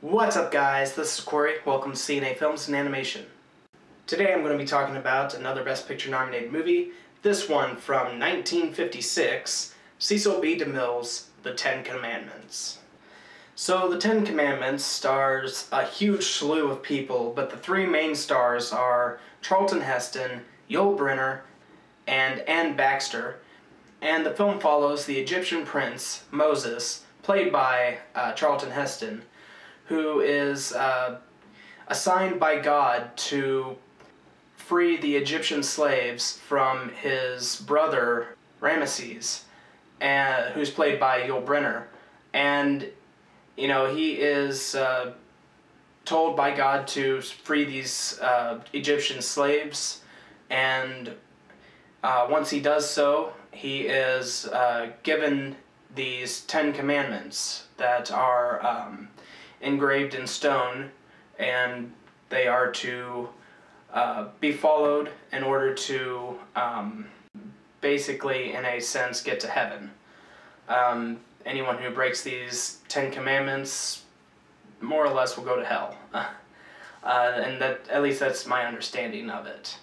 What's up guys, this is Corey. Welcome to CNA Films and Animation. Today I'm going to be talking about another Best Picture nominated movie, this one from 1956, Cecil B. DeMille's The Ten Commandments. So The Ten Commandments stars a huge slew of people, but the three main stars are Charlton Heston, Yul Brynner, and Anne Baxter, and the film follows the Egyptian prince, Moses, played by Charlton Heston, who is assigned by God to free the Egyptian slaves from his brother Ramesses, who's played by Yul Brynner. And, you know, he is told by God to free these Egyptian slaves, and once he does so, he is given these 10 commandments that are engraved in stone, and they are to be followed in order to basically, in a sense, get to heaven. Anyone who breaks these 10 commandments more or less will go to hell. And that, at least that's my understanding of it.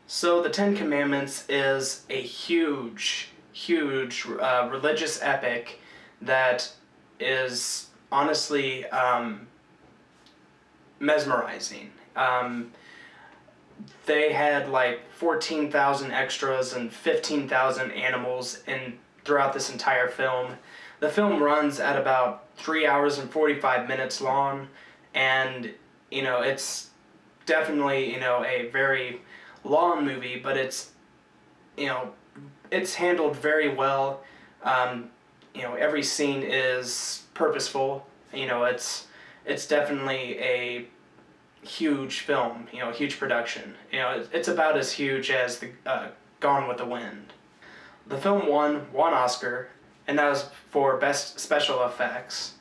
So the Ten Commandments is a huge religious epic that is honestly mesmerizing. They had like 14,000 extras and 15,000 animals throughout this entire film. The film runs at about 3 hours and 45 minutes long, and you know, it's definitely, you know, a very long movie, but it's, you know, it's handled very well. You know, every scene is purposeful. You know, it's definitely a huge film, you know, a huge production. You know, it's about as huge as the Gone with the Wind. The film won one Oscar, and that was for Best Special Effects,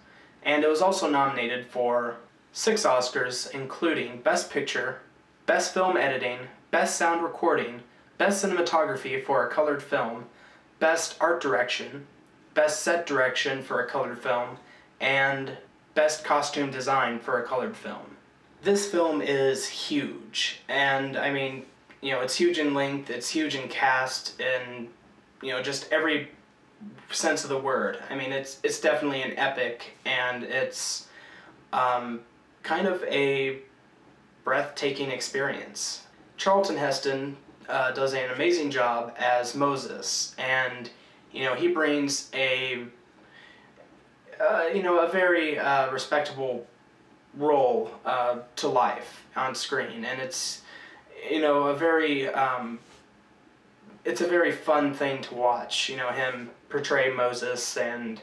and it was also nominated for 6 Oscars, including Best Picture, Best Film Editing, Best Sound Recording, Best Cinematography for a Colored Film, Best Art Direction, Best Set Direction for a Colored Film, and Best Costume Design for a Colored Film. This film is huge, and I mean, you know, it's huge in length, it's huge in cast, and, you know, just every sense of the word. I mean, it's definitely an epic, and it's kind of a breathtaking experience. Charlton Heston does an amazing job as Moses, and you know, he brings a you know, a very respectable role to life on screen, and it's, you know, a very it's a very fun thing to watch. You know, him portray Moses and,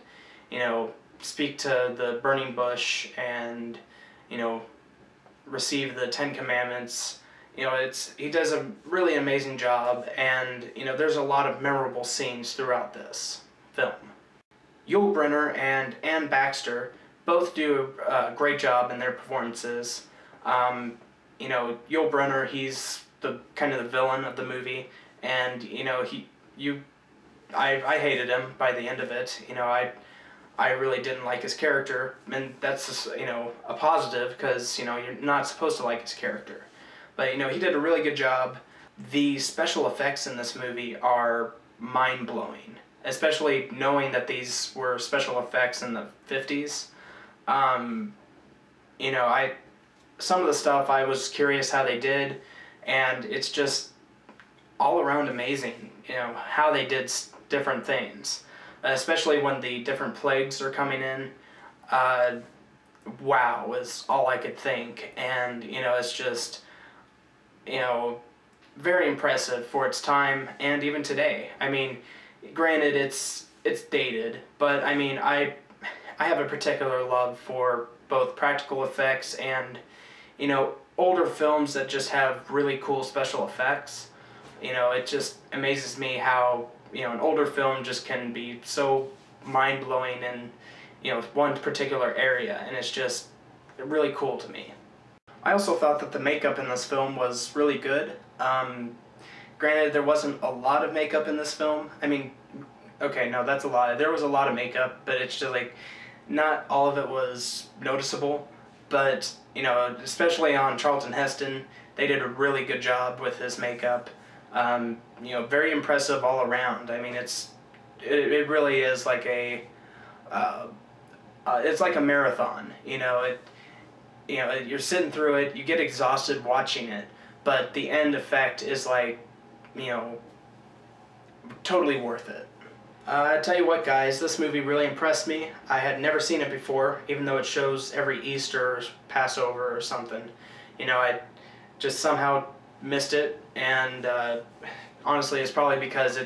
you know, speak to the burning bush and, you know, receive the 10 Commandments. You know, he does a really amazing job, and, you know, there's a lot of memorable scenes throughout this film. Yul Brynner and Anne Baxter both do a great job in their performances. You know, Yul Brynner, he's the kind of the villain of the movie, and, you know, I hated him by the end of it. You know, I really didn't like his character, and that's just, you know, a positive, because, you know, you're not supposed to like his character. But, you know, he did a really good job. The special effects in this movie are mind-blowing, especially knowing that these were special effects in the 50s. You know, some of the stuff I was curious how they did, and it's just all around amazing, you know, how they did different things, especially when the different plagues are coming in. Wow was all I could think, and, you know, it's just, you know, very impressive for its time and even today. I mean, granted, it's dated, but I mean, I have a particular love for both practical effects and, you know, older films that just have really cool special effects. You know, it just amazes me how, you know, an older film just can be so mind-blowing in, you know, one particular area, and it's just really cool to me. I also thought that the makeup in this film was really good. Granted, there wasn't a lot of makeup in this film. I mean, okay, no, that's a lie. There was a lot of makeup, but it's just like, not all of it was noticeable. but you know, especially on Charlton Heston, they did a really good job with his makeup. You know, very impressive all around. I mean, it really is like it's like a marathon. You know, you're sitting through it, you get exhausted watching it, but the end effect is like, you know, totally worth it. I tell you what, guys, this movie really impressed me. I had never seen it before, even though it shows every Easter or Passover or something. You know, I just somehow missed it, and honestly, it's probably because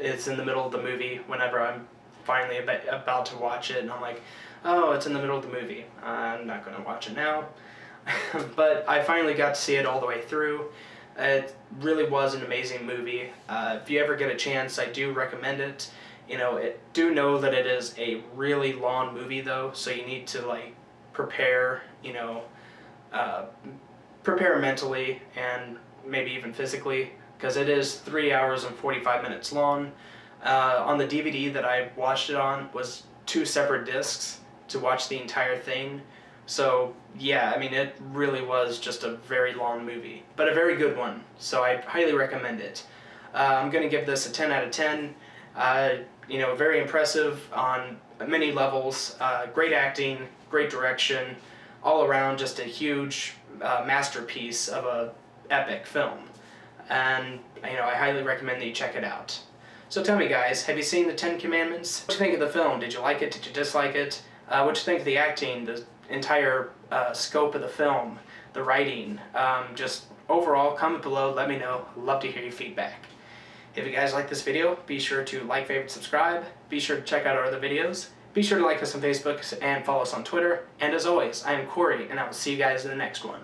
it's in the middle of the movie whenever I'm finally about to watch it, and I'm like, oh, it's in the middle of the movie. I'm not going to watch it now. But I finally got to see it all the way through. It really was an amazing movie. If you ever get a chance, I do recommend it. You know, do know that it is a really long movie though, so you need to like prepare, you know, prepare mentally and maybe even physically, because it is 3 hours and 45 minutes long. On the DVD that I watched it on was 2 separate discs to watch the entire thing. So yeah, I mean, it really was just a very long movie, but a very good one, so I highly recommend it. I'm going to give this a 10 out of 10. You know, very impressive on many levels, great acting, great direction, all around just a huge masterpiece of a epic film. And, you know, I highly recommend that you check it out. So tell me, guys, have you seen the 10 Commandments? What do you think of the film? Did you like it? Did you dislike it? What do you think of the acting, the entire scope of the film, the writing? Just overall, comment below, let me know. I'd love to hear your feedback. If you guys like this video, be sure to like, favorite, subscribe. Be sure to check out our other videos. Be sure to like us on Facebook and follow us on Twitter. And as always, I am Corey, and I will see you guys in the next one.